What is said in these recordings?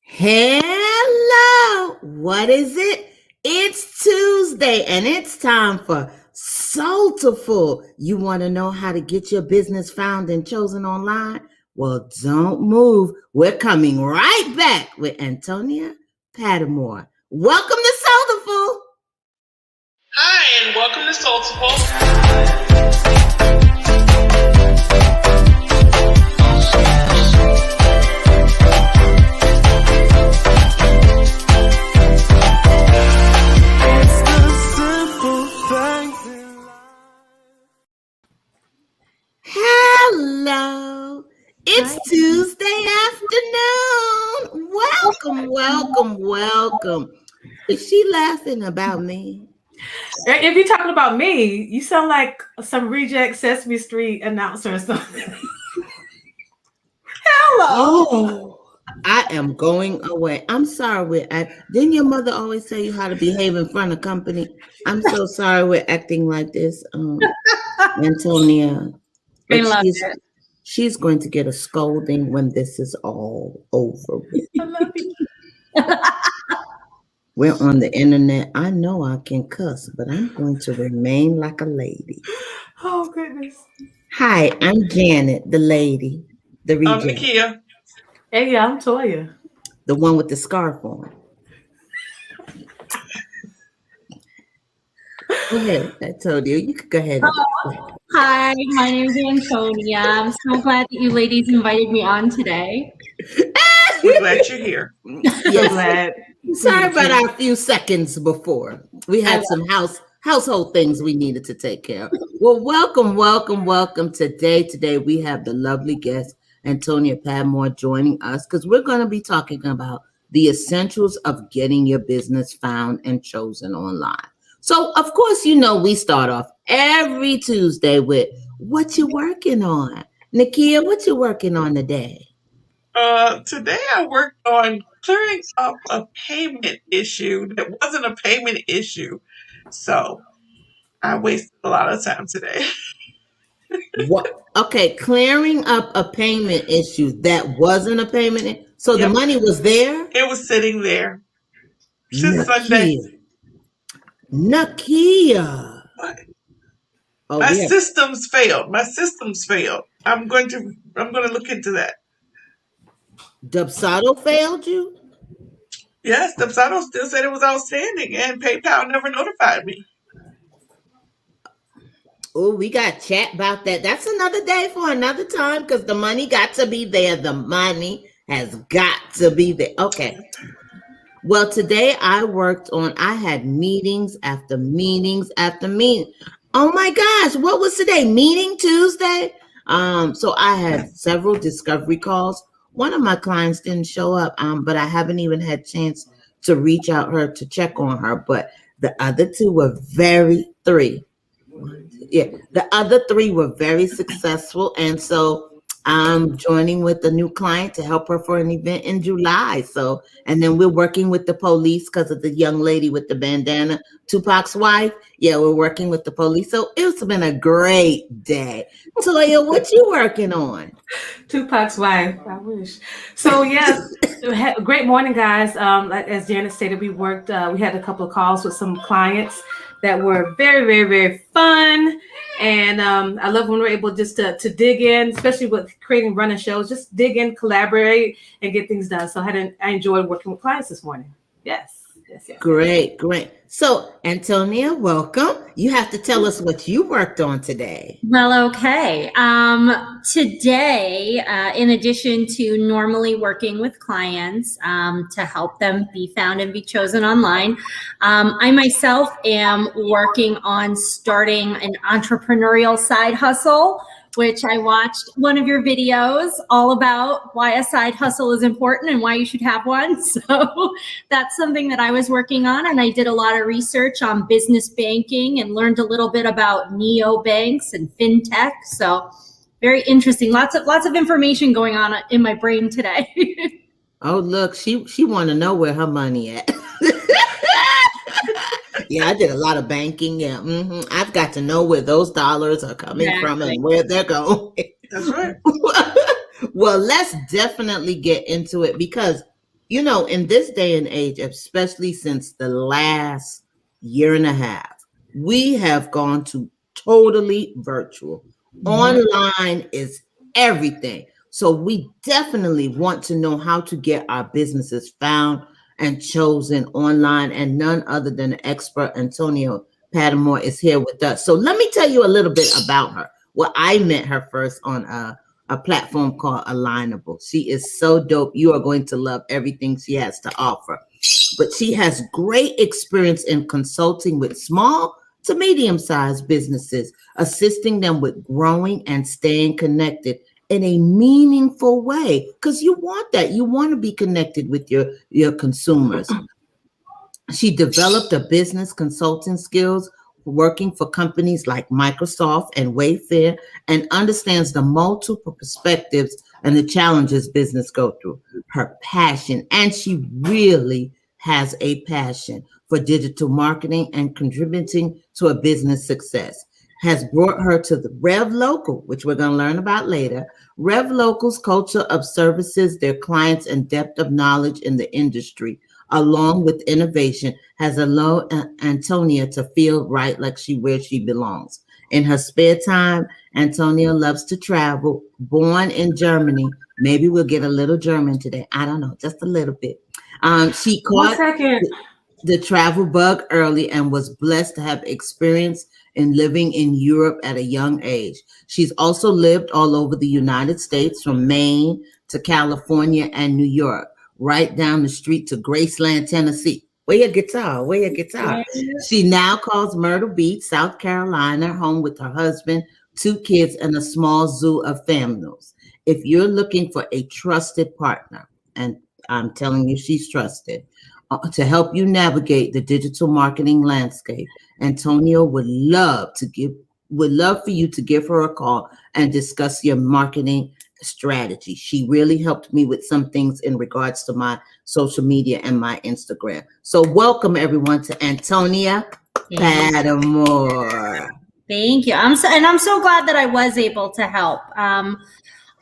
Hello, what is it? It's Tuesday and it's time for Soulful. You want to know how to get your business found and chosen online? Well, don't move. We're coming right back with Antonia Padmore. Welcome to Soulful. Hi, and welcome to Soulful. Hello. It's Tuesday afternoon. Welcome. Is she laughing about me? If you're talking about me, you sound like some reject Sesame Street announcer or something. Hello. Oh, I am going away. I'm sorry. Didn't your mother always tell you how to behave in front of company? I'm so sorry we're acting like this, Antonia. But she's going to get a scolding when this is all over with. I love you. We're on the internet. I know I can cuss, but I'm going to remain like a lady. Oh, goodness. Hi, I'm Janet, the lady, the I'm reject. Nakia. Hey, I'm Toya. The one with the scarf on. Go ahead, I told you. You could go ahead. Hi, my name is Antonia. I'm so glad that you ladies invited me on today. We're glad you're here. So glad. Sorry about our few seconds before. We had some household things we needed to take care of. Well, welcome. Today we have the lovely guest, Antonia Padmore, joining us because we're going to be talking about the essentials of getting your business found and chosen online. So, of course, we start off every Tuesday with what you working on. Nakia, what you working on today? Today I worked on clearing up a payment issue that wasn't a payment issue. So I wasted a lot of time today. What? Okay, clearing up a payment issue that wasn't a payment. So the money was there? It was sitting there since Sunday. Nakia. What? Oh, My systems failed. I'm going to look into that. Dubsado failed you? Yes, Dubsado still said it was outstanding, and PayPal never notified me. Oh, we got chat about that. That's another day for another time because the money got to be there. The money has got to be there. Okay. Well, today I had meetings after meetings after meetings. Oh my gosh, what was today? Meeting Tuesday? So I had several discovery calls. One of my clients didn't show up, but I haven't even had a chance to reach out her to check on her. But the other two were the other three were very successful. And so I'm joining with a new client to help her for an event in July. So, and then we're working with the police because of the young lady with the bandana, Tupac's wife. Yeah, we're working with the police. So it's been a great day. Toya, what you working on? Tupac's wife, I wish. So yes, great morning, guys. As Janet stated, we had a couple of calls with some clients that were very, very, very fun. And I love when we're able just to dig in, especially with creating running shows, just dig in, collaborate, and get things done. So I enjoyed working with clients this morning. Yes. Great. So, Antonia, welcome. You have to tell us what you worked on today. Well, okay. Today, in addition to normally working with clients to help them be found and be chosen online, I myself am working on starting an entrepreneurial side hustle, which I watched one of your videos all about why a side hustle is important and why you should have one. So that's something that I was working on. And I did a lot of research on business banking and learned a little bit about neobanks and fintech. So very interesting. Lots of information going on in my brain today. Oh, look, she want to know where her money at. Yeah, I did a lot of banking. Yeah, I've got to know where those dollars are coming from and where they're going. That's right. Well, let's definitely get into it because You know, in this day and age, especially since the last year and a half, we have gone to totally virtual. Mhm. Online is everything. So we definitely want to know how to get our businesses found and chosen online. And none other than the expert Antonia Padmore is here with us. So let me tell you a little bit about her. Well, I met her first on a platform called Alignable. She is so dope. You are going to love everything she has to offer. But she has great experience in consulting with small to medium sized businesses, assisting them with growing and staying connected in a meaningful way. Because you want that. You want to be connected with your consumers. She developed a business consulting skills working for companies like Microsoft and Wayfair and understands the multiple perspectives and the challenges business go through. Her passion, and she really has a passion for digital marketing and contributing to a business success, has brought her to the Rev Local, which we're going to learn about later. Rev Local's culture of services, their clients, and depth of knowledge in the industry along with innovation, has allowed Antonia to feel right like where she belongs. In her spare time, Antonia loves to travel. Born in Germany, maybe we'll get a little German today. I don't know, just a little bit. She 1 caught second. the travel bug early and was blessed to have experience in living in Europe at a young age. She's also lived all over the United States, from Maine to California and New York, right down the street to Graceland, Tennessee. Where your guitar? Where your guitar? She now calls Myrtle Beach, South Carolina, home with her husband, 2 kids, and a small zoo of families. If you're looking for a trusted partner, and I'm telling you, she's trusted, to help you navigate the digital marketing landscape, Antonio would love for you to give her a call and discuss your marketing strategy. She really helped me with some things in regards to my social media and my Instagram. So welcome everyone to Antonia Padmore. Thank you. I'm so glad that I was able to help.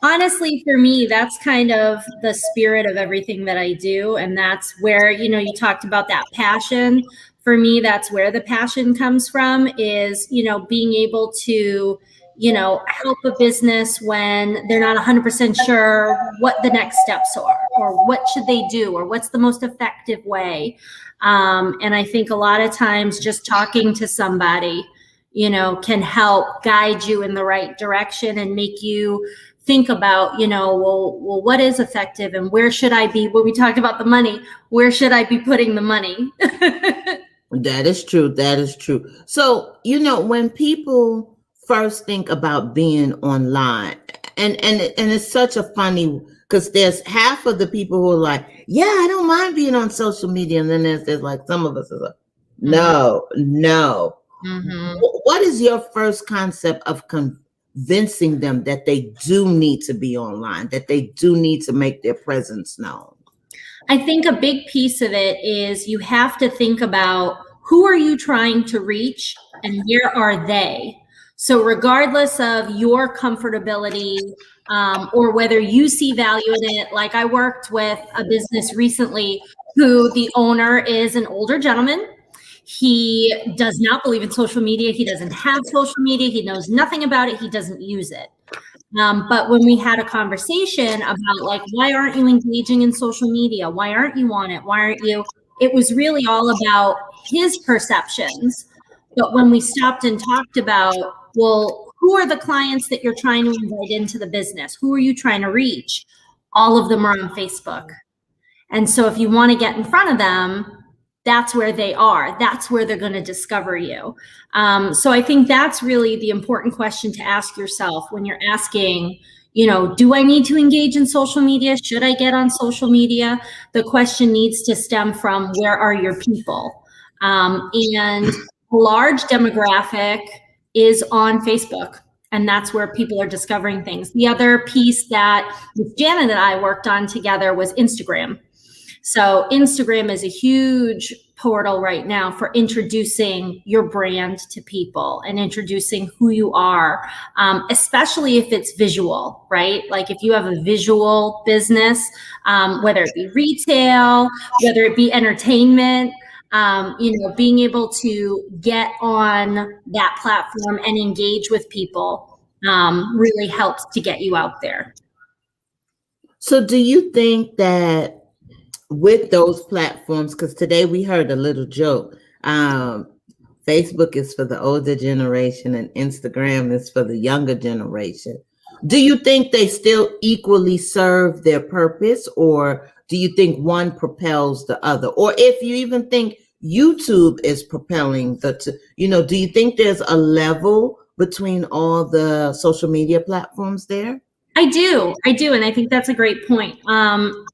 Honestly, for me, that's kind of the spirit of everything that I do. And that's where, you talked about that passion. For me, that's where the passion comes from, is, being able to, help a business when they're not 100% sure what the next steps are, or what should they do, or what's the most effective way. And I think a lot of times just talking to somebody, can help guide you in the right direction and make you think about, well, what is effective and where should I be? When we talked about the money, where should I be putting the money? That is true. That is true. So, when people first think about being online, and it's such a funny, because there's half of the people who are like, yeah, I don't mind being on social media. And then there's like some of us are like, no. Mm-hmm. What is your first concept of convincing them that they do need to be online, that they do need to make their presence known? I think a big piece of it is you have to think about, who are you trying to reach and where are they? So regardless of your comfortability, or whether you see value in it, like I worked with a business recently who the owner is an older gentleman. He does not believe in social media. He doesn't have social media. He knows nothing about it. He doesn't use it. But when we had a conversation about, like, why aren't you engaging in social media? Why aren't you on it? Why aren't you? It was really all about his perceptions. But when we stopped and talked about, well, who are the clients that you're trying to invite into the business? Who are you trying to reach? All of them are on Facebook. And so if you want to get in front of them, that's where they are. That's where they're going to discover you. So I think that's really the important question to ask yourself when you're asking, do I need to engage in social media? Should I get on social media? The question needs to stem from, where are your people? And a large demographic is on Facebook. And that's where people are discovering things. The other piece that Janet and I worked on together was Instagram. So Instagram is a huge portal right now for introducing your brand to people and introducing who you are, especially if it's visual, right? Like if you have a visual business, whether it be retail, whether it be entertainment, being able to get on that platform and engage with people really helps to get you out there. So do you think that with those platforms, because today we heard a little joke, Facebook is for the older generation and Instagram is for the younger generation. Do you think they still equally serve their purpose, or do you think one propels the other? Or if you even think YouTube is propelling do you think there's a level between all the social media platforms there? I do. And I think that's a great point.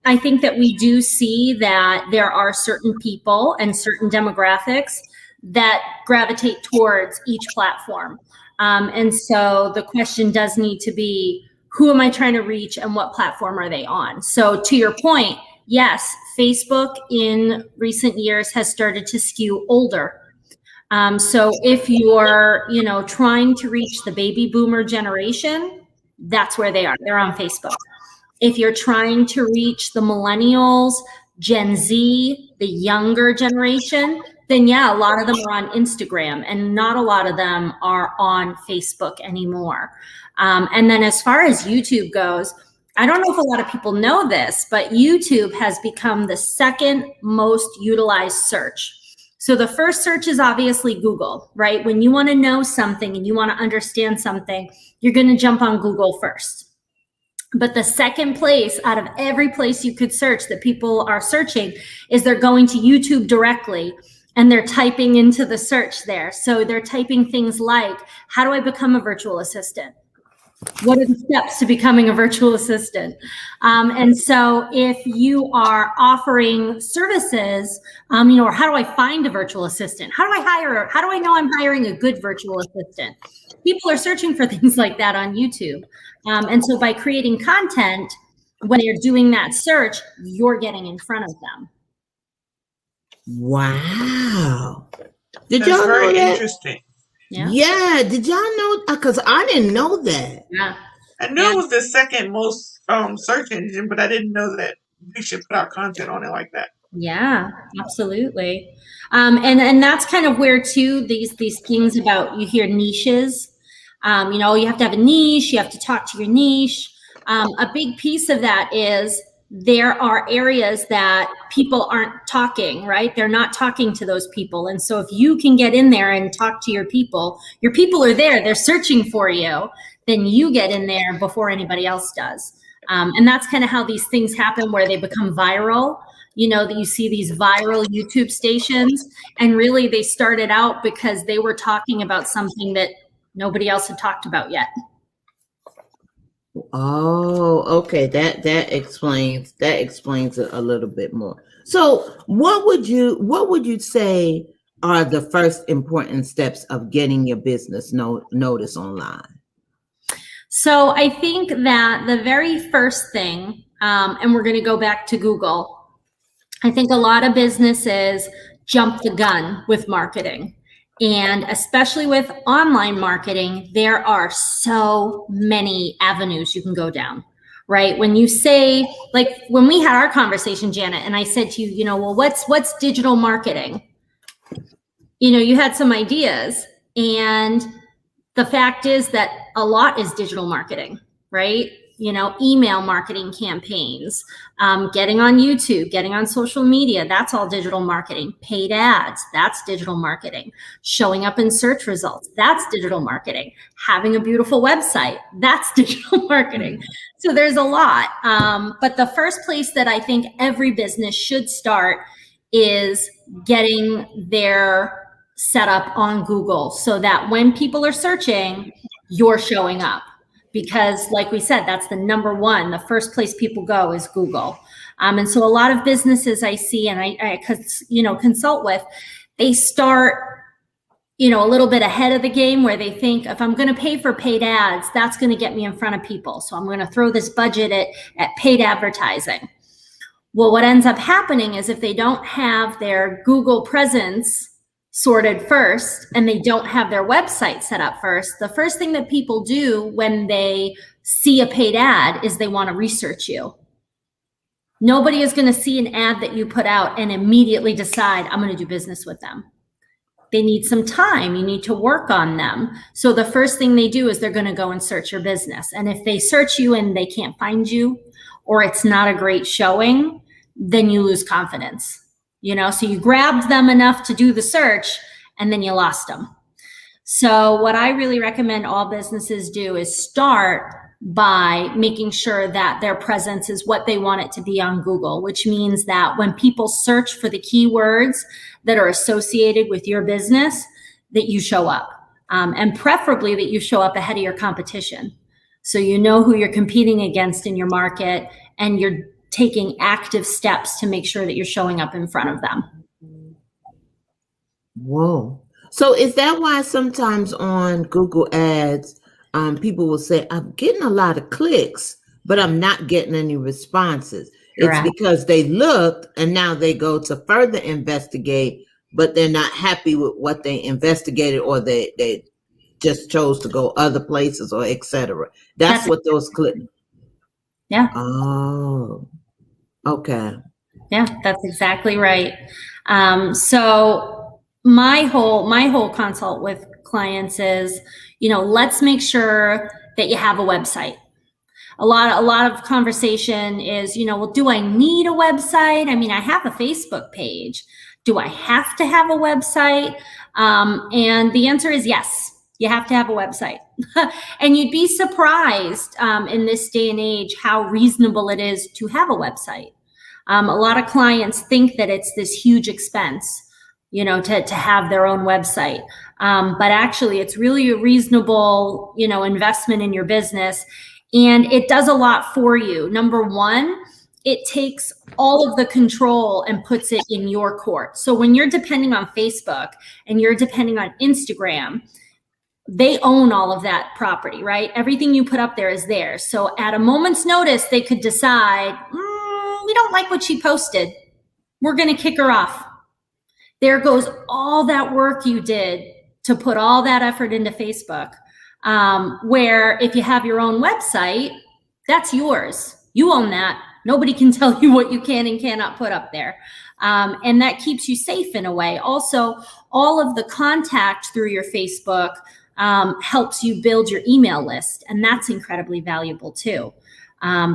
I think that we do see that there are certain people and certain demographics that gravitate towards each platform. And so the question does need to be, who am I trying to reach and what platform are they on? So to your point, yes, Facebook in recent years has started to skew older. So if you're, trying to reach the baby boomer generation, that's where they are. They're on Facebook. If you're trying to reach the millennials, Gen Z, the younger generation, then yeah, a lot of them are on Instagram and not a lot of them are on Facebook anymore. And then as far as YouTube goes, I don't know if a lot of people know this, but YouTube has become the second most utilized search. So the first search is obviously Google, right? When you want to know something and you want to understand something, you're going to jump on Google first. But the second place out of every place you could search that people are searching is they're going to YouTube directly and they're typing into the search there. So they're typing things like, how do I become a virtual assistant? What are the steps to becoming a virtual assistant? And so if you are offering services, or how do I find a virtual assistant? How do I know I'm hiring a good virtual assistant? People are searching for things like that on YouTube. And so by creating content, when you're doing that search, you're getting in front of them. Wow. That's y'all very know that? Interesting. Yeah. Did y'all know? Because I didn't know that. Yeah. I knew it was the second most search engine, but I didn't know that we should put our content on it like that. Yeah, absolutely. And that's kind of where too, these things about, you hear niches, you have to have a niche, you have to talk to your niche. A big piece of that is there are areas that people aren't talking, right? They're not talking to those people. And so if you can get in there and talk to your people are there, they're searching for you, then you get in there before anybody else does. And that's kind of how these things happen, where they become viral. That you see these viral YouTube stations, and really they started out because they were talking about something that nobody else had talked about yet. Oh, okay. That explains it a little bit more. So what would you say are the first important steps of getting your business notice online? So I think that the very first thing, and we're going to go back to Google, I think a lot of businesses jump the gun with marketing. And especially with online marketing, there are so many avenues you can go down, right? When you say, like when we had our conversation, Janet, and I said to you, well, what's digital marketing? You had some ideas, and the fact is that a lot is digital marketing, right? Email marketing campaigns, getting on YouTube, getting on social media, that's all digital marketing. Paid ads, that's digital marketing. Showing up in search results, that's digital marketing. Having a beautiful website, that's digital marketing. So there's a lot. But the first place that I think every business should start is getting their setup on Google, so that when people are searching, you're showing up. Because like we said, that's the number one, the first place people go is Google. And so a lot of businesses I see and I consult with, they start, a little bit ahead of the game, where they think, if I'm going to pay for paid ads, that's going to get me in front of people. So I'm going to throw this budget at paid advertising. Well, what ends up happening is if they don't have their Google presence sorted first and they don't have their website set up first, the first thing that people do when they see a paid ad is they want to research you. Nobody is going to see an ad that you put out and immediately decide, I'm going to do business with them. They need some time. You need to work on them. So the first thing they do is they're going to go and search your business. And if they search you and they can't find you, or it's not a great showing, then you lose confidence. You know, so you grabbed them enough to do the search and then you lost them. So what I really recommend all businesses do is start by making sure that their presence is what they want it to be on Google, which means that when people search for the keywords that are associated with your business, that you show up, and preferably that you show up ahead of your competition. So you know who you're competing against in your market, and you're taking active steps to make sure that you're showing up in front of them. Whoa. So is that why sometimes on Google Ads, people will say, I'm getting a lot of clicks, but I'm not getting any responses? Correct. It's because they looked and now they go to further investigate, but they're not happy with what they investigated, or they just chose to go other places, or etc. That's what those clicks. Yeah. Oh, okay. Yeah, that's exactly right. So my whole consult with clients is, you know, let's make sure that you have a website. A lot of conversation is, you know, well, do I need a website? I mean, I have a Facebook page. Do I have to have a website? And the answer is yes. You have to have a website. And you'd be surprised in this day and age how reasonable it is to have a website. A lot of clients think that it's this huge expense, you know, to have their own website. But actually, it's really a reasonable, you know, investment in your business. And it does a lot for you. Number one, it takes all of the control and puts it in your court. So when you're depending on Facebook and you're depending on Instagram, they own all of that property, right? Everything you put up there is theirs. So at a moment's notice, they could decide, we don't like what she posted. We're going to kick her off. There goes all that work you did to put all that effort into Facebook. Where if you have your own website, that's yours. You own that. Nobody can tell you what you can and cannot put up there. And that keeps you safe in a way. Also, all of the contact through your Facebook helps you build your email list. And that's incredibly valuable too.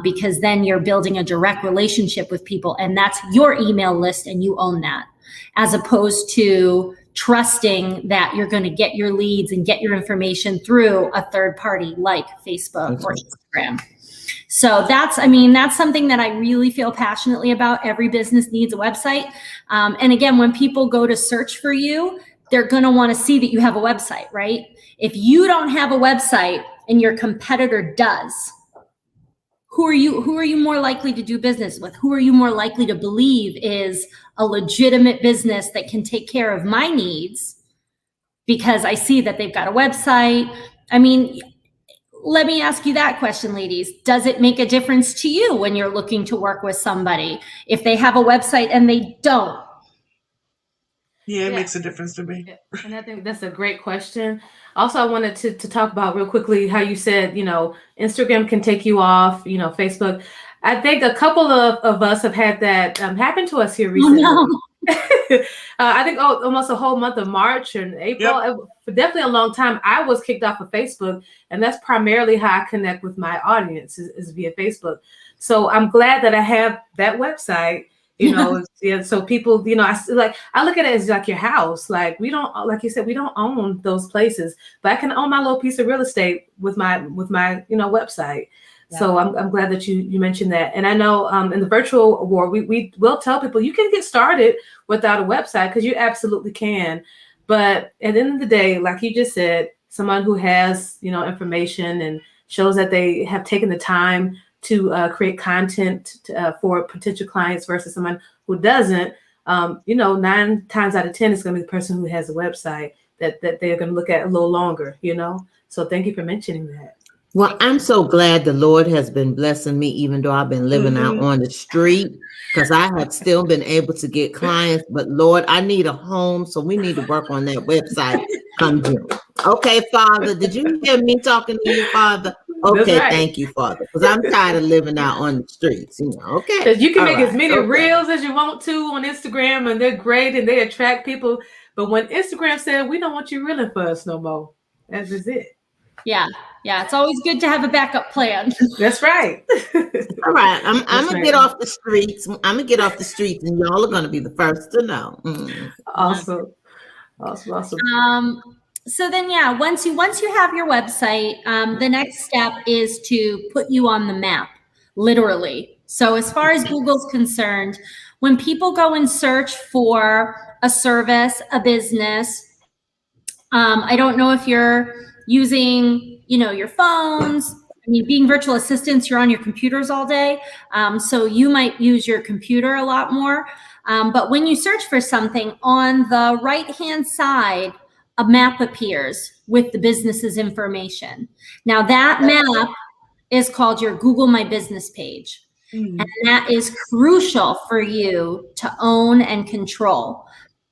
Because then you're building a direct relationship with people, and that's your email list and you own that, as opposed to trusting that you're going to get your leads and get your information through a third party like Facebook or Instagram. So that's something that I really feel passionately about. Every business needs a website. And again, when people go to search for you, they're going to want to see that you have a website, right? If you don't have a website and your competitor does, who are you more likely to do business with? Who are you more likely to believe is a legitimate business that can take care of my needs because I see that they've got a website? I mean, let me ask you that question, ladies. Does it make a difference to you when you're looking to work with somebody if they have a website and they don't? Yeah, it makes a difference to me. And I think that's a great question. Also, I wanted to talk about real quickly how you said, you know, Instagram can take you off, you know, Facebook. I think a couple of us have had that happen to us here recently. Oh, no. I think almost a whole month of March and April. Yep. For definitely a long time, I was kicked off of Facebook. And that's primarily how I connect with my audience is via Facebook. So I'm glad that I have that website. You know, yeah. So people, you know, I look at it as like your house. Like we don't, like you said, we don't own those places, but I can own my little piece of real estate with my, you know, website. Yeah. So I'm glad that you mentioned that. And I know in the virtual world, we will tell people you can get started without a website because you absolutely can. But at the end of the day, like you just said, someone who has, you know, information and shows that they have taken the time to create content for potential clients versus someone who doesn't, you know, 9 times out of 10, it's going to be the person who has a website that they're going to look at a little longer, you know? So thank you for mentioning that. Well, I'm so glad the Lord has been blessing me, even though I've been living out on the street, because I have still been able to get clients. But Lord, I need a home, so we need to work on that website come June. Okay, Father, did you hear me talking to you, Father? Okay, right. thank you, Father, because I'm tired of living out on the streets. Okay, Because you can all make right, as many okay. reels as you want to on Instagram, and they're great and they attract people. But when Instagram said, we don't want you reeling for us no more, that is it. Yeah. It's always good to have a backup plan. That's right. All right, I'm gonna right. get off the streets. I'm gonna get off the streets, and y'all are gonna be the first to know. Awesome. So then, once you have your website, the next step is to put you on the map, literally. So as far as Google's concerned, when people go and search for a service, a business, I don't know if you're using, your phones. I mean, being virtual assistants, you're on your computers all day. So you might use your computer a lot more. But when you search for something, on the right-hand side, a map appears with the business's information. Now that map is called your Google My Business page. And that is crucial for you to own and control,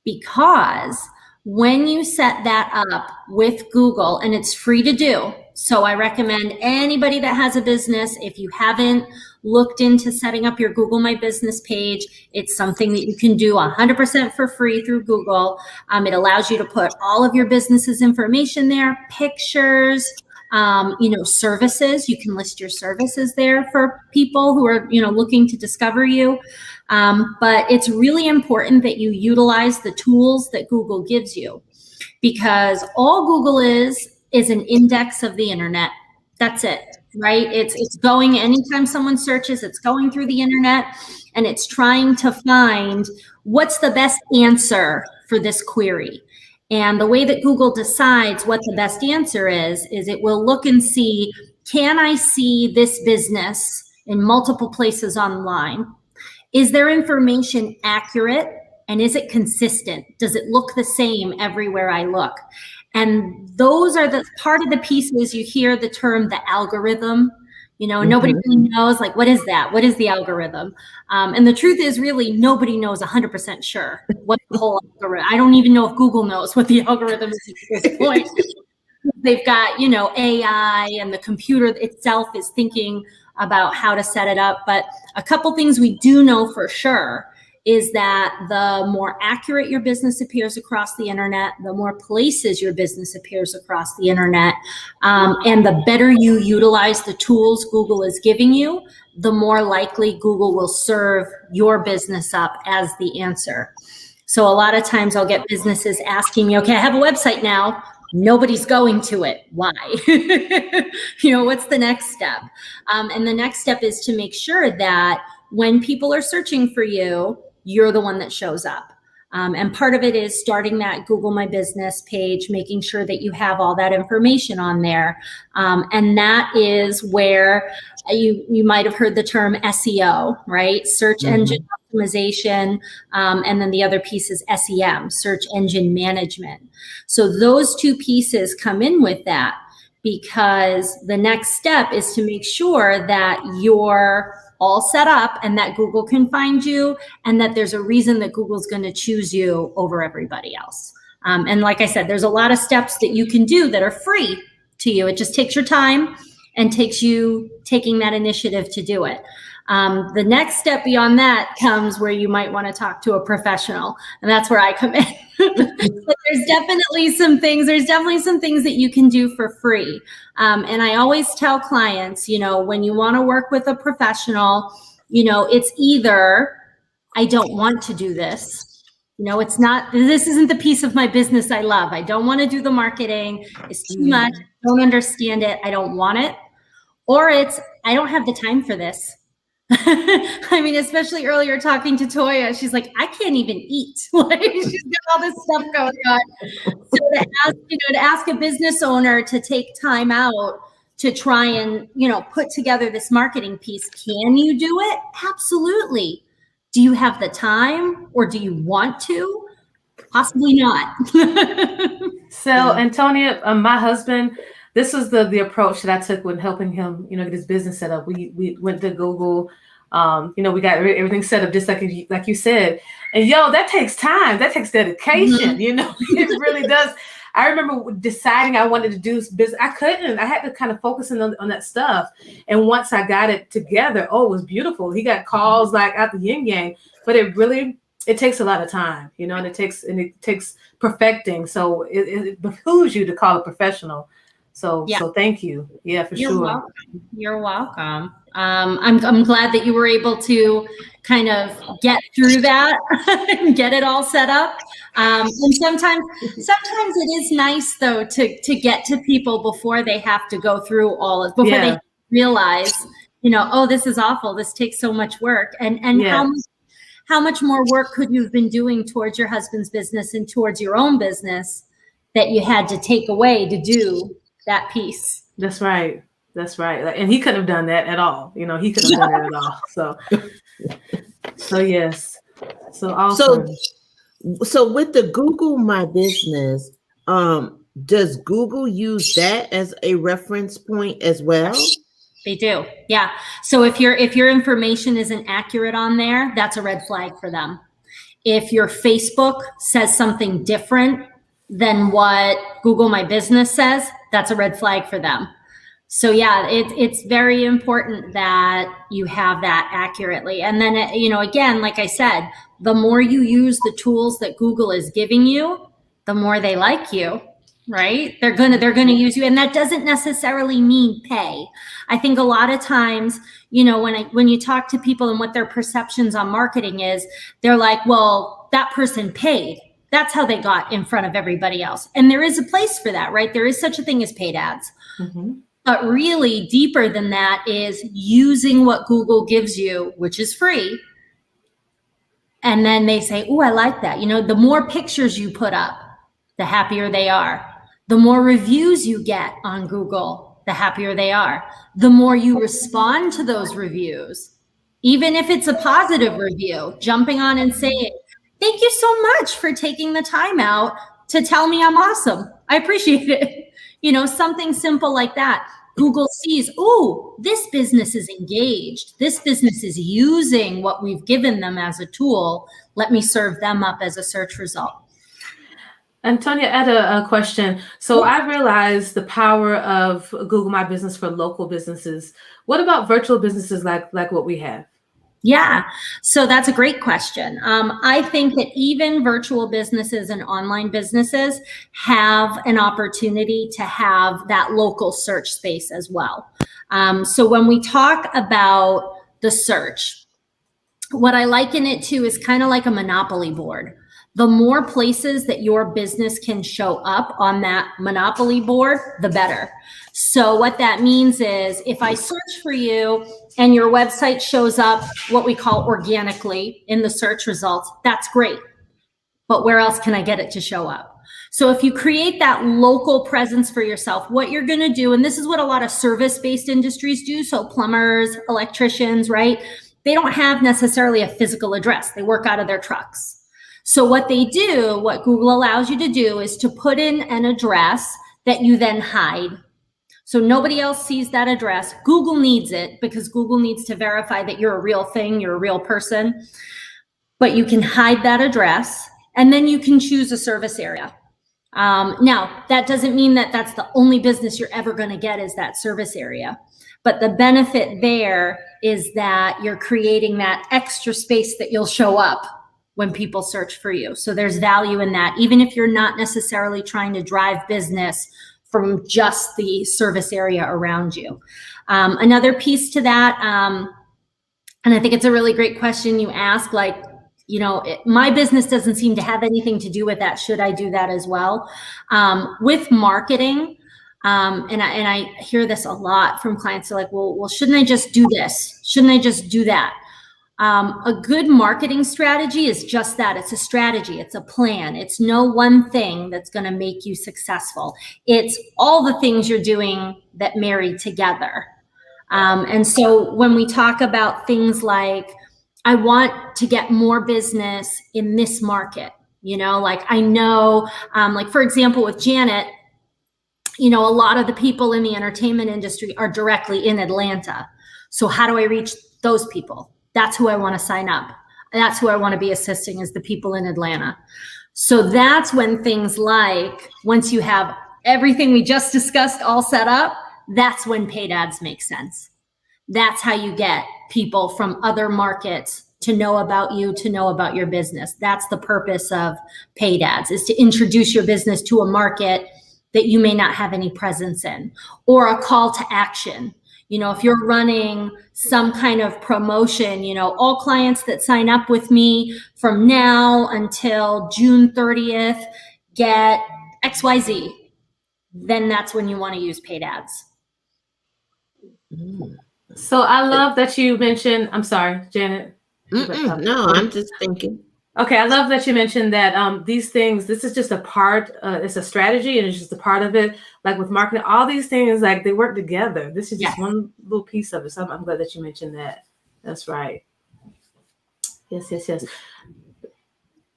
because when you set that up with Google, and it's free to do. So I recommend anybody that has a business, if you haven't looked into setting up your Google My Business page, it's something that you can do 100% for free through Google. It allows you to put all of your business's information there, pictures, services. You can list your services there for people who are, looking to discover you. But it's really important that you utilize the tools that Google gives you, because all Google is an index of the internet. That's it, right? It's going, anytime someone searches, it's going through the internet and it's trying to find what's the best answer for this query. And the way that Google decides what the best answer is it will look and see, can I see this business in multiple places online? Is their information accurate? And is it consistent? Does it look the same everywhere I look? And those are the part of the pieces. You hear the term, the algorithm. Nobody really knows, like, what is that? What is the algorithm? And the truth is, really, nobody knows 100% sure what the whole algorithm. I don't even know if Google knows what the algorithm is at this point. They've got, AI, and the computer itself is thinking about how to set it up. But a couple things we do know for sure is that the more accurate your business appears across the internet, the more places your business appears across the internet, and the better you utilize the tools Google is giving you, the more likely Google will serve your business up as the answer. So a lot of times I'll get businesses asking me, okay, I have a website now. Nobody's going to it. Why? What's the next step? And the next step is to make sure that when people are searching for you, you're the one that shows up. And part of it is starting that Google My Business page, making sure that you have all that information on there. And that is where you might have heard the term SEO, right? Search engine optimization. And then the other piece is SEM, search engine management. So those two pieces come in with that, because the next step is to make sure that you're all set up and that Google can find you, and that there's a reason that Google's going to choose you over everybody else. And like I said, there's a lot of steps that you can do that are free to you. It just takes your time and takes you taking that initiative to do it. The next step beyond that comes where you might want to talk to a professional, and that's where I come in. But there's definitely some things that you can do for free. And I always tell clients, when you want to work with a professional, it's either I don't want to do this. It's not, this isn't the piece of my business I love. I don't want to do the marketing. It's too much. I don't understand it. I don't want it. Or it's, I don't have the time for this. I mean, especially earlier talking to Toya, she's like, I can't even eat. Like, she's got all this stuff going on. So to ask a business owner to take time out to try and, put together this marketing piece, can you do it? Absolutely. Do you have the time, or do you want to? Possibly not. So, Antonia, my husband, this was the approach that I took when helping him, get his business set up. We went to Google. We got everything set up just like you said. And that takes time. That takes dedication. It really does. I remember deciding I wanted to do business. I couldn't. I had to kind of focus on that stuff. And once I got it together, it was beautiful. He got calls like out the yin yang, but it takes a lot of time, and it takes perfecting. So it behooves you to call a professional. So thank you. Yeah, for sure. Welcome. You're welcome. I'm glad that you were able to kind of get through that and get it all set up. And sometimes it is nice though to get to people before they have to go through they realize, oh, this is awful. This takes so much work. And how much more work could you have been doing towards your husband's business and towards your own business that you had to take away to do that piece? That's right. And he couldn't have done that at all. He couldn't have done that at all. So yes. So awesome. So with the Google My Business, does Google use that as a reference point as well? They do. Yeah. So if your information isn't accurate on there, that's a red flag for them. If your Facebook says something different than what Google My Business says, that's a red flag for them. So yeah, it's very important that you have that accurately. And then, again, like I said, the more you use the tools that Google is giving you, the more they like you, right? They're gonna use you. And that doesn't necessarily mean pay. I think a lot of times, when you talk to people and what their perceptions on marketing is, they're like, well, that person paid. That's how they got in front of everybody else. And there is a place for that, right? There is such a thing as paid ads. Mm-hmm. But really deeper than that is using what Google gives you, which is free. And then they say, oh, I like that. The more pictures you put up, the happier they are. The more reviews you get on Google, the happier they are. The more you respond to those reviews, even if it's a positive review, jumping on and saying, thank you so much for taking the time out to tell me I'm awesome. I appreciate it. Something simple like that. Google sees, oh, this business is engaged. This business is using what we've given them as a tool. Let me serve them up as a search result. Antonia, I had a question. So I realized the power of Google My Business for local businesses. What about virtual businesses like what we have? Yeah, so that's a great question. I think that even virtual businesses and online businesses have an opportunity to have that local search space as well. So when we talk about the search, what I liken it to is kind of like a monopoly board. The more places that your business can show up on that monopoly board, the better. So what that means is if I search for you and your website shows up what we call organically in the search results, that's great. But where else can I get it to show up? So if you create that local presence for yourself, what you're going to do, and this is what a lot of service-based industries do, so plumbers, electricians, right? They don't have necessarily a physical address. They work out of their trucks. So what they do, what Google allows you to do is to put in an address that you then hide. So nobody else sees that address. Google needs it because Google needs to verify that you're a real thing, you're a real person. But you can hide that address and then you can choose a service area. Now, that doesn't mean that that's the only business you're ever going to get is that service area. But the benefit there is that you're creating that extra space that you'll show up when people search for you. So there's value in that, even if you're not necessarily trying to drive business from just the service area around you. Another piece to that, and I think it's a really great question you ask, like, my business doesn't seem to have anything to do with that. Should I do that as well? With marketing, and I hear this a lot from clients. They're like, well, shouldn't I just do this? Shouldn't I just do that? A good marketing strategy is just that. It's a strategy. It's a plan. It's no one thing that's going to make you successful. It's all the things you're doing that marry together. And so when we talk about things like, I want to get more business in this market, like I know, like for example, with Janet, a lot of the people in the entertainment industry are directly in Atlanta. So how do I reach those people? That's who I want to sign up. That's who I want to be assisting, is the people in Atlanta. So that's when things like, once you have everything we just discussed all set up, that's when paid ads make sense. That's how you get people from other markets to know about you, to know about your business. That's the purpose of paid ads, is to introduce your business to a market that you may not have any presence in, or a call to action. If you're running some kind of promotion, all clients that sign up with me from now until June 30th get XYZ, then that's when you want to use paid ads. So I love that you mentioned, I'm sorry, Janet. No, I'm just thinking. Okay, I love that you mentioned that these things, this is just a part, it's a strategy, and it's just a part of it. Like with marketing, all these things, like they work together. This is just one little piece of it. So I'm glad that you mentioned that. That's right. Yes.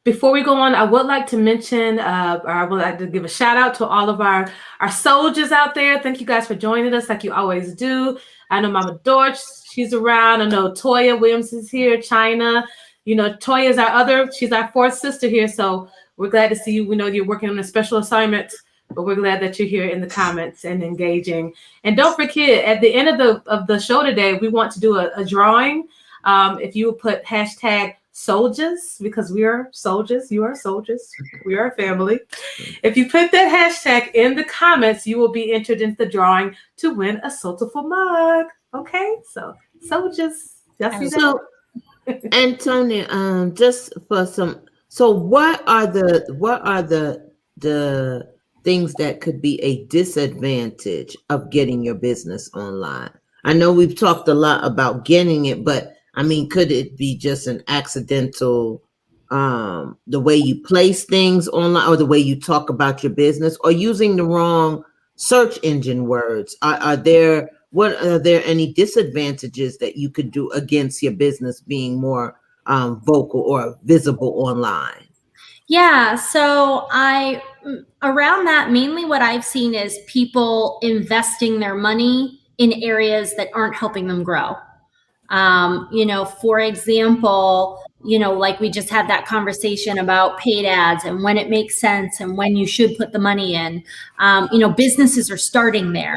Before we go on, I would like to mention, or I would like to give a shout out to all of our soldiers out there. Thank you guys for joining us like you always do. I know Mama Dorch, she's around. I know Toya Williams is here, China. Toya is she's our fourth sister here. So we're glad to see you. We know you're working on a special assignment, but we're glad that you're here in the comments and engaging. And don't forget, at the end of the show today, we want to do a drawing. If you would put hashtag soldiers, because we are soldiers, you are soldiers, we are a family. If you put that hashtag in the comments, you will be entered into the drawing to win a Soulful mug. Okay, so soldiers, y'all see that? Antonia, just for some. So, what are the things that could be a disadvantage of getting your business online? I know we've talked a lot about getting it, but I mean, could it be just an accidental, the way you place things online, or the way you talk about your business, or using the wrong search engine words? Are there any disadvantages that you could do against your business being more vocal or visible online? Yeah, so around that, mainly what I've seen is people investing their money in areas that aren't helping them grow. For example, like we just had that conversation about paid ads and when it makes sense and when you should put the money in. Businesses are starting there.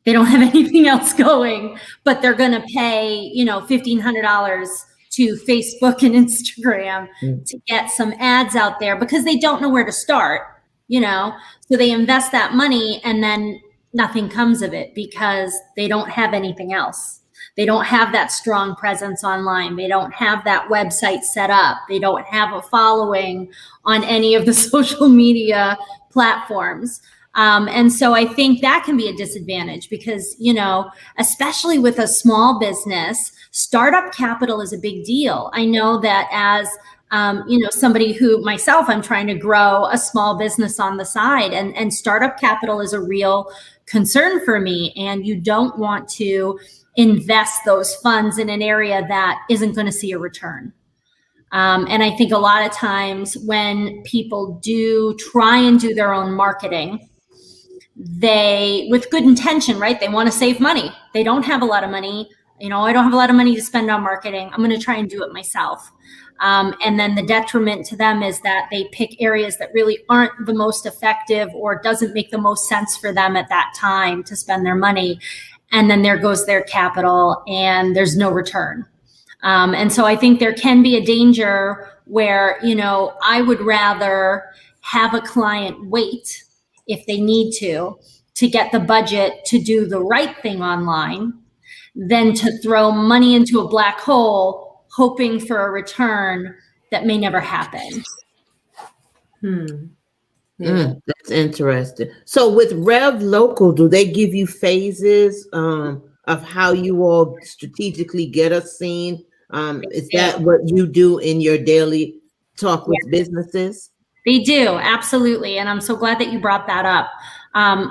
They don't have anything else going, but they're going to pay, $1,500 to Facebook and Instagram to get some ads out there because they don't know where to start, so they invest that money and then nothing comes of it because they don't have anything else. They don't have that strong presence online. They don't have that website set up. They don't have a following on any of the social media platforms. And so I think that can be a disadvantage because, especially with a small business, startup capital is a big deal. I know that as, somebody who myself, I'm trying to grow a small business on the side, and startup capital is a real concern for me. And you don't want to invest those funds in an area that isn't going to see a return. And I think a lot of times when people do try and do their own marketing, they, with good intention, right? They want to save money. They don't have a lot of money. I don't have a lot of money to spend on marketing. I'm going to try and do it myself. And then the detriment to them is that they pick areas that really aren't the most effective or doesn't make the most sense for them at that time to spend their money. And then there goes their capital and there's no return. And so I think there can be a danger where, I would rather have a client wait if they need to get the budget to do the right thing online than to throw money into a black hole, hoping for a return that may never happen. That's interesting. So with Rev Local, do they give you phases of how you all strategically get us seen? Is that what you do in your daily talk with businesses? They do, absolutely. And I'm so glad that you brought that up.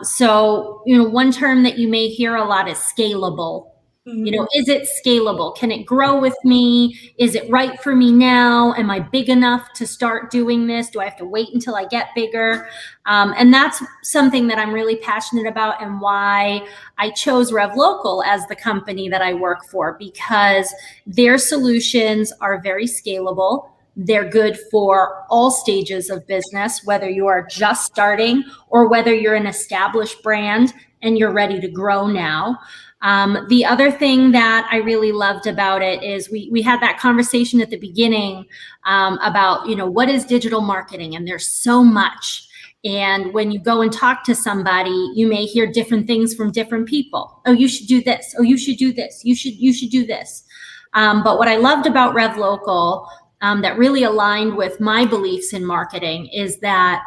So, one term that you may hear a lot is scalable. You know, is it scalable? Can it grow with me? Is it right for me now? Am I big enough to start doing this? Do I have to wait until I get bigger? And that's something that I'm really passionate about, and why I chose RevLocal as the company that I work for, because their solutions are very scalable. They're good for all stages of business, whether you are just starting or whether you're an established brand and you're ready to grow now. The other thing that I really loved about it is we had that conversation at the beginning about, you know, what is digital marketing? And there's so much. And when you go and talk to somebody, you may hear different things from different people. Oh, you should do this. Oh, you should do this. You should do this. But what I loved about RevLocal that really aligned with my beliefs in marketing is that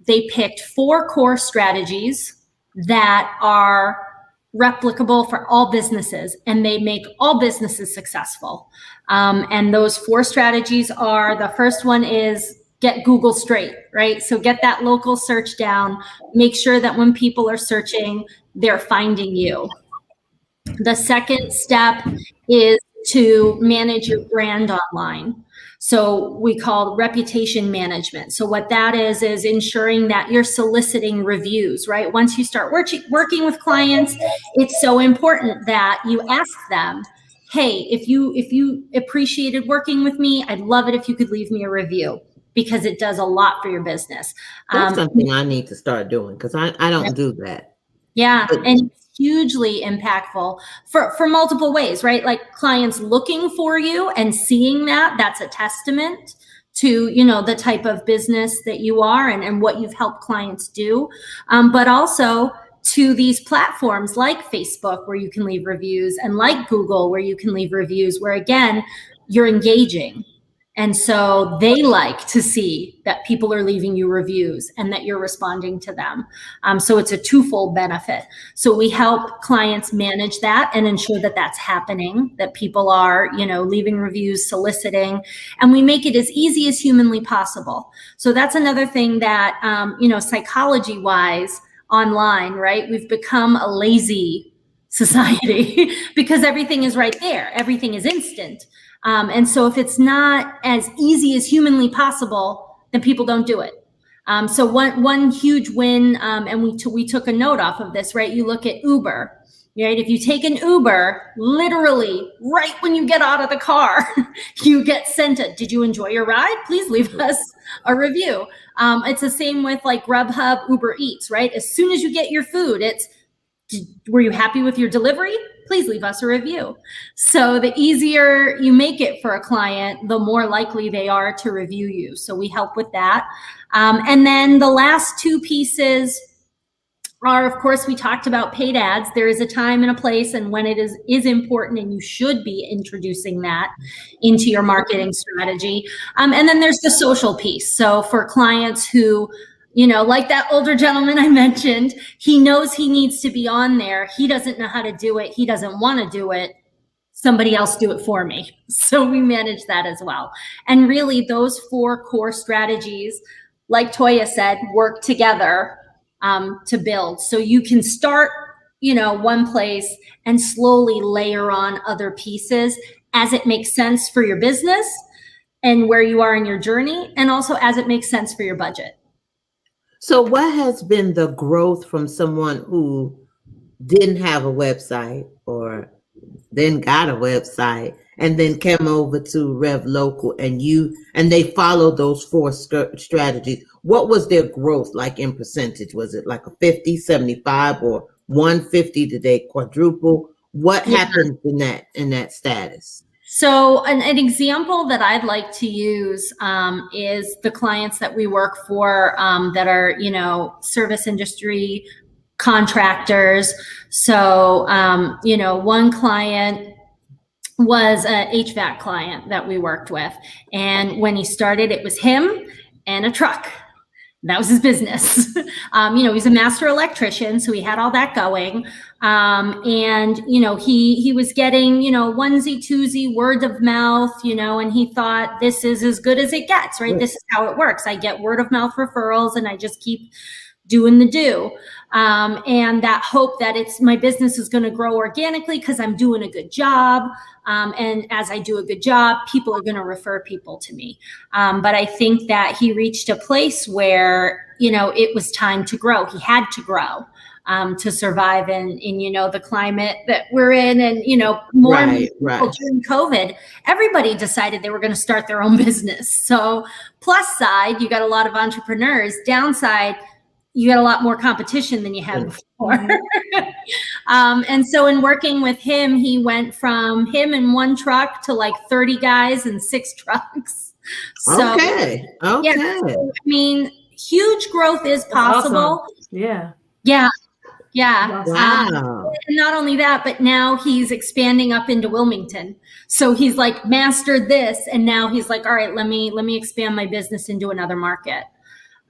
they picked 4 core strategies that are replicable for all businesses, and they make all businesses successful. And those 4 strategies are, the first one is get Google straight, right? So get that local search down, make sure that when people are searching, they're finding you. The second step is to manage your brand online. So we call reputation management. So what that is ensuring that you're soliciting reviews, right? Once you start working with clients, it's so important that you ask them, hey, if you appreciated working with me, I'd love it if you could leave me a review, because it does a lot for your business. That's something I need to start doing, because I don't do that. Yeah, and it's hugely impactful for multiple ways, right? Like clients looking for you and seeing that's a testament to, you know, the type of business that you are and what you've helped clients do. But also to these platforms like Facebook, where you can leave reviews, and like Google, where you can leave reviews, where again, you're engaging. And so they like to see that people are leaving you reviews and that you're responding to them. So it's a twofold benefit. So we help clients manage that and ensure that that's happening, that people are, you know, leaving reviews, soliciting, and we make it as easy as humanly possible. So that's another thing that, you know, psychology wise online, right? We've become a lazy society because everything is right there. Everything is instant. And so if it's not as easy as humanly possible, then people don't do it. So one huge win, and we took a note off of this, right? You look at Uber, right? If you take an Uber, literally right when you get out of the car, you get sent a, did you enjoy your ride? Please leave us a review. It's the same with like Grubhub, Uber Eats, right? As soon as you get your food, it's, were you happy with your delivery? Please leave us a review. So the easier you make it for a client, the more likely they are to review you. So we help with that. And then the last 2 pieces are, of course, we talked about paid ads. There is a time and a place and when it is important, and you should be introducing that into your marketing strategy. And then there's the social piece. So for clients who, you know, like that older gentleman I mentioned, he knows he needs to be on there. He doesn't know how to do it. He doesn't want to do it. Somebody else do it for me. So we manage that as well. And really those 4 core strategies, like Toya said, work together to build. So you can start, you know, one place and slowly layer on other pieces as it makes sense for your business and where you are in your journey, and also as it makes sense for your budget. So what has been the growth from someone who didn't have a website or then got a website and then came over to RevLocal and they followed those 4 strategies? What was their growth like in percentage? Was it like a 50, 75, or 150? Did they quadruple? What happened in that status? So an example that I'd like to use is the clients that we work for that are, you know, service industry contractors. So, you know, one client was an HVAC client that we worked with. And when he started, it was him and a truck. That was his business. You know, he's a master electrician, so he had all that going. And, you know, he was getting, you know, onesie, twosie, word of mouth, you know, and he thought this is as good as it gets, right? This is how it works. I get word of mouth referrals and I just keep doing the do. And that hope that my business is going to grow organically because I'm doing a good job. And as I do a good job, people are going to refer people to me. But I think that he reached a place where, it was time to grow. He had to grow to survive in the climate that we're in. And, more and more people during COVID, everybody decided they were going to start their own business. So plus side, you got a lot of entrepreneurs. Downside, you got a lot more competition than you had before. And so in working with him, he went from him in one truck to like 30 guys and 6 trucks. So, okay. Yeah, so, I mean, huge growth is possible. Awesome. Yeah. Wow. And not only that, but now he's expanding up into Wilmington. So he's like mastered this. And now he's like, all right, let me expand my business into another market.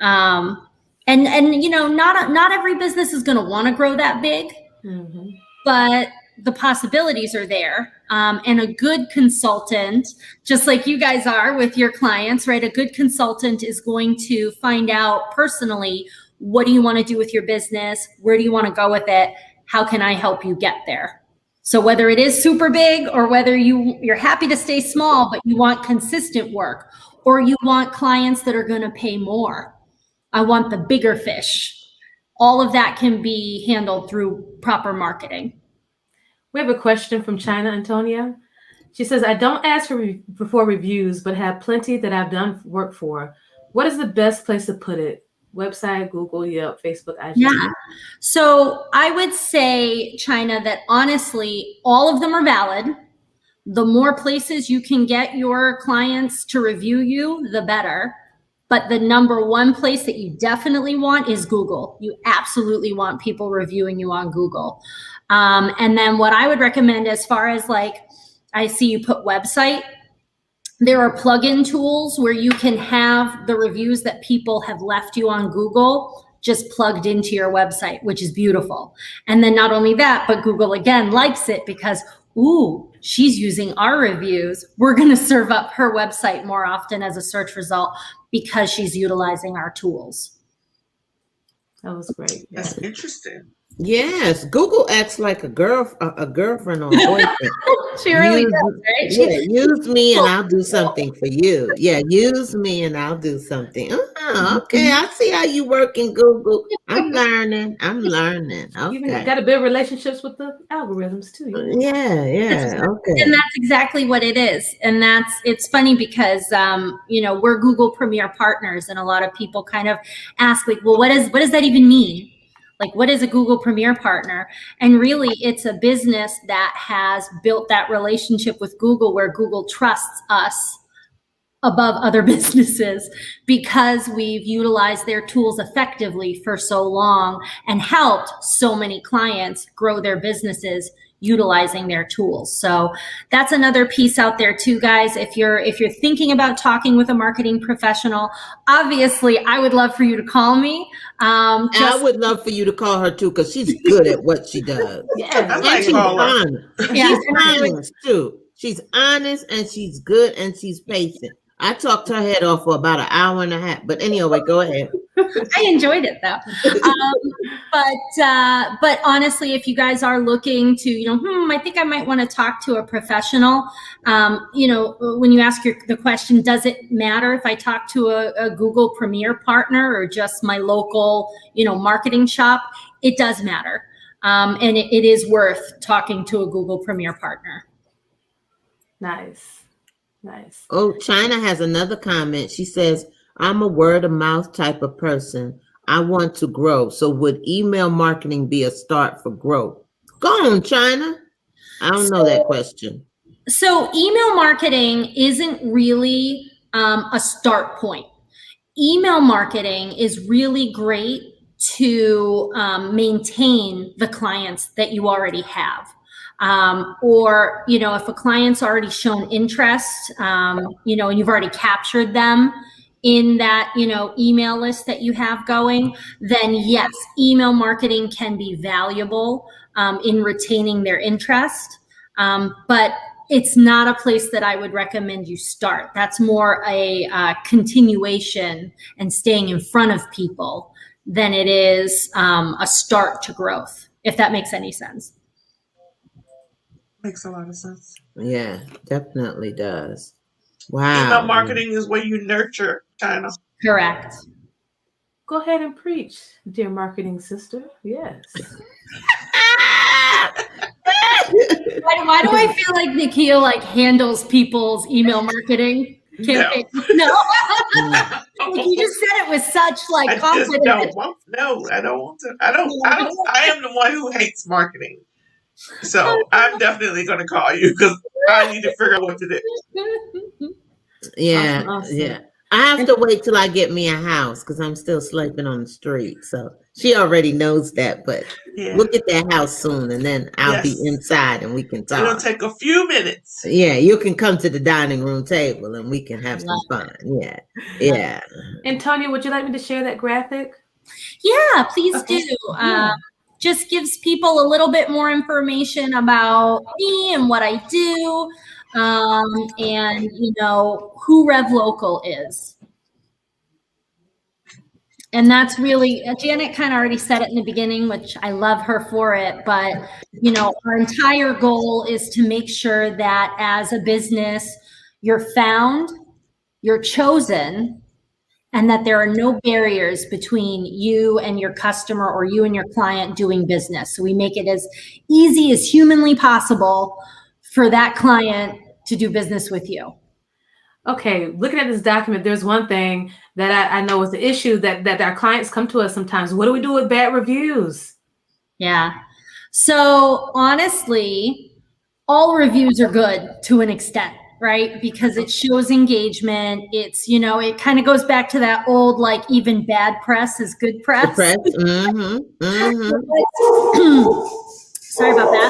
And not every business is going to want to grow that big, but the possibilities are there. And a good consultant, just like you guys are with your clients, right? A good consultant is going to find out personally, what do you want to do with your business? Where do you want to go with it? How can I help you get there? So whether it is super big or whether you're happy to stay small, but you want consistent work, or you want clients that are going to pay more. I want the bigger fish. All of that can be handled through proper marketing. We have a question from China, Antonia. She says, I don't ask for reviews, but have plenty that I've done work for. What is the best place to put it? Website, Google, Yelp, Facebook, IG? Yeah. So I would say, China, that honestly, all of them are valid. The more places you can get your clients to review you, the better. But the number one place that you definitely want is Google. You absolutely want people reviewing you on Google. And then what I would recommend, as far as like, I see you put website, there are plugin tools where you can have the reviews that people have left you on Google just plugged into your website, which is beautiful. And then not only that, but Google again likes it because, ooh, she's using our reviews. We're going to serve up her website more often as a search result because she's utilizing our tools. That was great. Yeah. That's interesting. Yes, Google acts like a girlfriend or a boyfriend. She really does, right? Yeah, use me and I'll do something for you. Yeah, use me and I'll do something. Okay, I see how you work in Google. I'm learning. Okay. You've got to build relationships with the algorithms too. Yeah. Okay. And that's exactly what it is. And it's funny because, we're Google Premier partners, and a lot of people kind of ask like, well, what does that even mean? Like, what is a Google Premier partner? And really, it's a business that has built that relationship with Google where Google trusts us above other businesses because we've utilized their tools effectively for so long and helped so many clients grow their businesses utilizing their tools. So that's another piece out there too, guys. If you're thinking about talking with a marketing professional, obviously I would love for you to call me. I would love for you to call her too, because she's good at what she does. I And might she's call her. honest. She's honest too. She's honest and she's good and she's patient. I talked her head off for about an hour and a half. But anyway, go ahead. I enjoyed it though. But honestly, if you guys are looking to, I think I might want to talk to a professional. When you ask the question, does it matter if I talk to a Google Premier partner or just my local, marketing shop? It does matter. And it is worth talking to a Google Premier partner. Nice. Oh, China has another comment. She says, I'm a word of mouth type of person. I want to grow. So would email marketing be a start for growth? Go on, China. I don't know that question. So email marketing isn't really a start point. Email marketing is really great to maintain the clients that you already have. Or, if a client's already shown interest, and you've already captured them in that, email list that you have going, then yes, email marketing can be valuable in retaining their interest. But it's not a place that I would recommend you start. That's more a continuation and staying in front of people than it is a start to growth, if that makes any sense. Makes a lot of sense. Yeah, definitely does. Email Wow. marketing is where you nurture, kind of. Correct. Go ahead and preach, dear marketing sister. Yes. Why do I feel like Nikhil handles people's email marketing campaign? No. You just said it with such I confidence. just don't want. No, I don't want to. I am the one who hates marketing. So I'm definitely going to call you because I need to figure out what to do. Yeah, Awesome. yeah. I have to wait till I get me a house because I'm still sleeping on the street. So she already knows that, but we'll get that house soon, and then I'll be inside and we can talk. It'll take a few minutes. Yeah, you can come to the dining room table and we can have some fun. Yeah, yeah. Antonia, would you like me to share that graphic? Yeah, please do. Just gives people a little bit more information about me and what I do, and who Rev Local is. And that's really, Janet kind of already said it in the beginning, which I love her for it. But, our entire goal is to make sure that as a business, you're found, you're chosen, and that there are no barriers between you and your customer or you and your client doing business. So we make it as easy as humanly possible for that client to do business with you. Okay, looking at this document, there's one thing that I know is the issue that our clients come to us sometimes. What do we do with bad reviews? Yeah. So honestly, all reviews are good to an extent, right? Because it shows engagement. It's, it kind of goes back to that old, even bad press is good press. Good press. Sorry about that.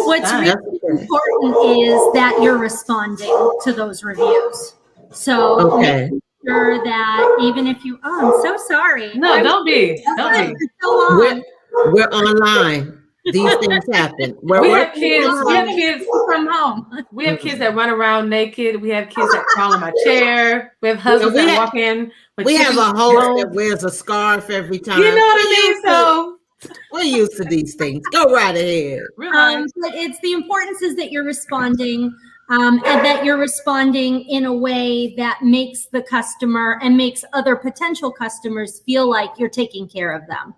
What's really important is that you're responding to those reviews. So make sure that even if you, I'm so sorry. No, don't be. We're online. These things happen. We have kids from home. We have kids that run around naked. We have kids that crawl in my chair. We have husbands that walk in. We have a host that wears a scarf every time. You know what I mean? So we're used to these things. Go right ahead. But it's the importance is that you're responding, and that you're responding in a way that makes the customer and makes other potential customers feel like you're taking care of them.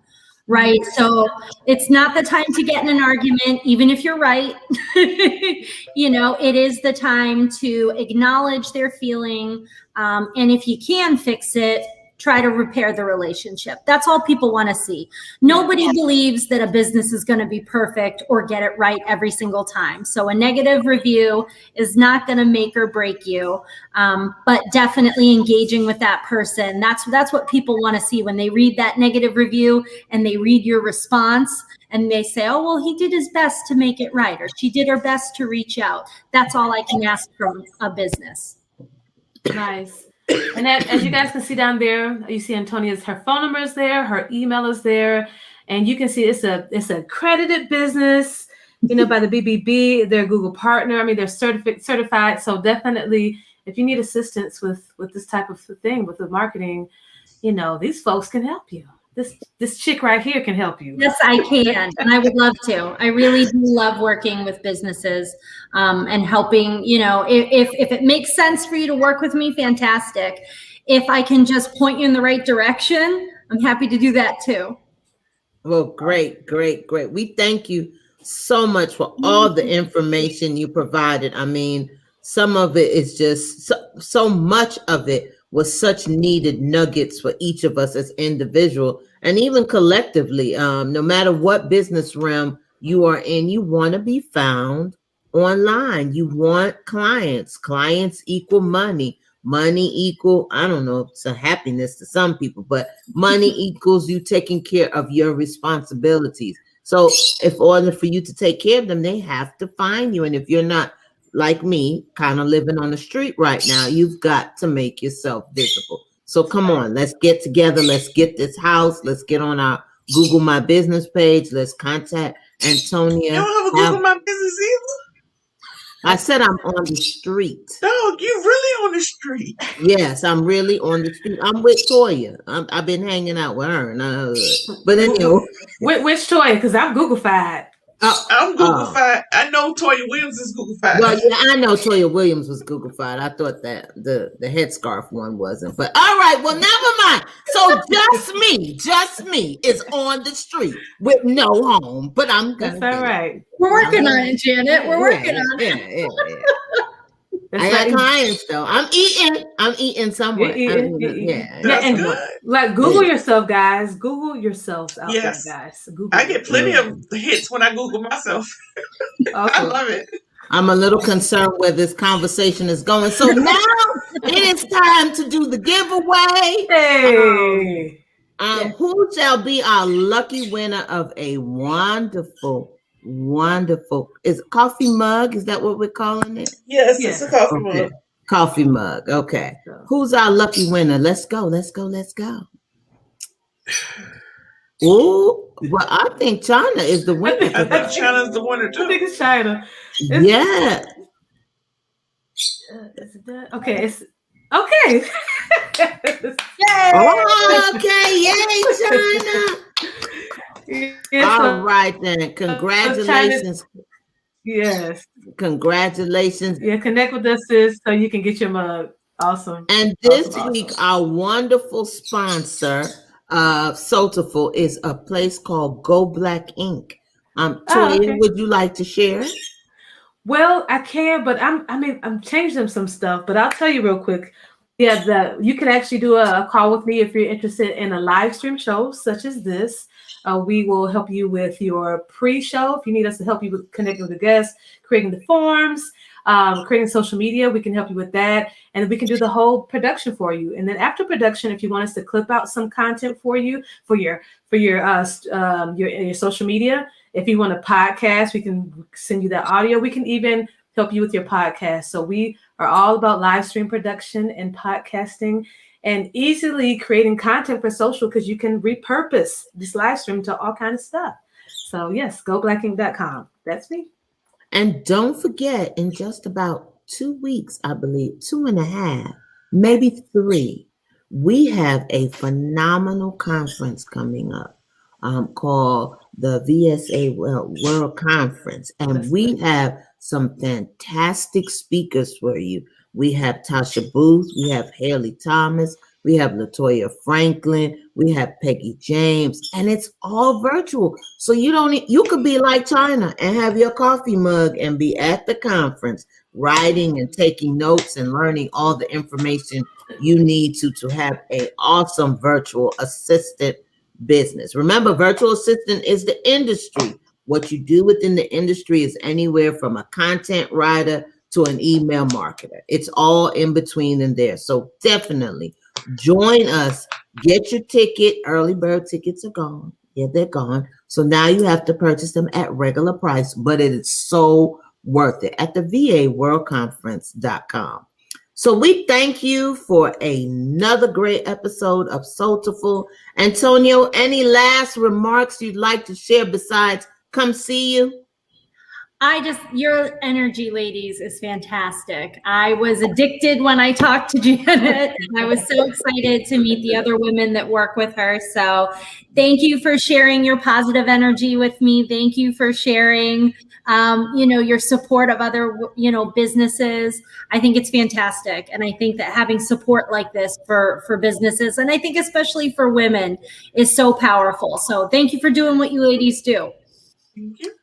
Right. So it's not the time to get in an argument, even if you're right. It is the time to acknowledge their feeling. And if you can fix it, try to repair the relationship. That's all people want to see. Nobody believes that a business is going to be perfect or get it right every single time. So a negative review is not going to make or break you, but definitely engaging with that person. That's what people want to see when they read that negative review and they read your response and they say, oh, well, he did his best to make it right, or she did her best to reach out. That's all I can ask from a business. Nice. And as you guys can see down there, you see Antonia's, her phone number is there, her email is there, and you can see it's a accredited business, by the BBB. They're a Google partner. I mean, they're certified. So definitely, if you need assistance with this type of thing, with the marketing, these folks can help you. This chick right here can help you. Yes, I can. And I would love to. I really do love working with businesses and helping, if it makes sense for you to work with me, fantastic. If I can just point you in the right direction, I'm happy to do that too. Well, great. We thank you so much for all the information you provided. I mean, some of it is just so much of it was such needed nuggets for each of us as individual and even collectively. No matter what business realm you are in, you want to be found online. You want clients. Clients equal money. Money equal, I don't know, it's a happiness to some people, but money equals you taking care of your responsibilities. So in order for you to take care of them, they have to find you. And if you're not like me, kind of living on the street right now, you've got to make yourself visible. So come on, let's get together. Let's get this house. Let's get on our Google My Business page. Let's contact Antonia. You don't have a Google My Business either? I said I'm on the street. Dog, you really on the street. Yes, I'm really on the street. I'm with Toya. I've been hanging out with her. But anyway. Which Toya? Because I'm Google-fied. I'm Google-fied. I know Toya Williams is Google-fied. Well, yeah, I know Toya Williams was Google-fied. I thought that the headscarf one wasn't. But all right, well, never mind. So just me is on the street with no home. But I'm gonna. That's all right. We're working on it, Janet. We're working on it. Yeah. I got clients though. I'm eating somewhere. Yeah, that's and good. Like Google yourself, guys. Google yourselves out there, guys. Google I get plenty of hits when I Google myself. I love it. I'm a little concerned where this conversation is going. So now it is time to do the giveaway. Hey. Who shall be our lucky winner of a wonderful is it coffee mug? Is that what we're calling it? Yes, it's a coffee mug. Coffee mug. Okay. Who's our lucky winner? Let's go. Oh, well, I think China is the winner. I think China's the winner too. I think it's China. Yeah. Is it that? Okay. It's okay. Yay! Okay, yay, China. All right then. Congratulations. Yes. Congratulations. Yeah, connect with us, sis, so you can get your mug. Awesome. And this week, our wonderful sponsor of Soulful is a place called Go Black Inc. Toya, would you like to share? Well, I can, but I'm changing some stuff, but I'll tell you real quick. Yeah, you can actually do a call with me if you're interested in a live stream show such as this. We will help you with your pre-show. If you need us to help you with connecting with the guests, creating the forms, creating social media, we can help you with that. And we can do the whole production for you. And then after production, if you want us to clip out some content for you, for your social media, if you want a podcast, we can send you that audio. We can even help you with your podcast. So we are all about live stream production and podcasting and easily creating content for social, because you can repurpose this live stream to all kinds of stuff. So yes, goblackink.com. That's me. And don't forget, in just about 2 weeks, I believe, 2.5, maybe 3, we have a phenomenal conference coming up called the VSA World Conference. And we have some fantastic speakers for you. We have Tasha Booth, we have Haley Thomas, we have Latoya Franklin, we have Peggy James, and it's all virtual. So you could be like China and have your coffee mug and be at the conference, writing and taking notes and learning all the information you need to have an awesome virtual assistant business. Remember, virtual assistant is the industry. What you do within the industry is anywhere from a content writer to an email marketer. It's all in between and there. So definitely join us. Get your ticket. Early bird tickets are gone. Yeah, they're gone. So now you have to purchase them at regular price, but it is so worth it at the vaworldconference.com. So we thank you for another great episode of Soulful. Antonio, any last remarks you'd like to share besides come see you? Your energy, ladies, is fantastic. I was addicted when I talked to Janet. I was so excited to meet the other women that work with her. So thank you for sharing your positive energy with me. Thank you for sharing, your support of other, businesses. I think it's fantastic. And I think that having support like this for businesses, and I think especially for women, is so powerful. So thank you for doing what you ladies do. Thank you.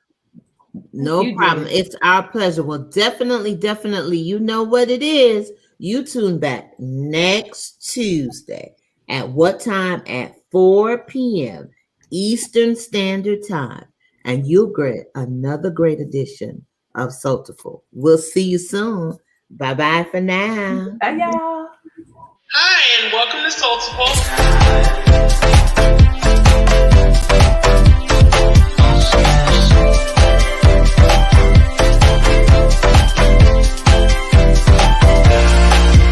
No problem. It's our pleasure. Well, definitely, you know what it is. You tune back next Tuesday. At what time? At 4 p.m. Eastern Standard Time. And you'll get another great edition of Soulful. We'll see you soon. Bye-bye for now. Bye, y'all. Hi, and welcome to Soulful.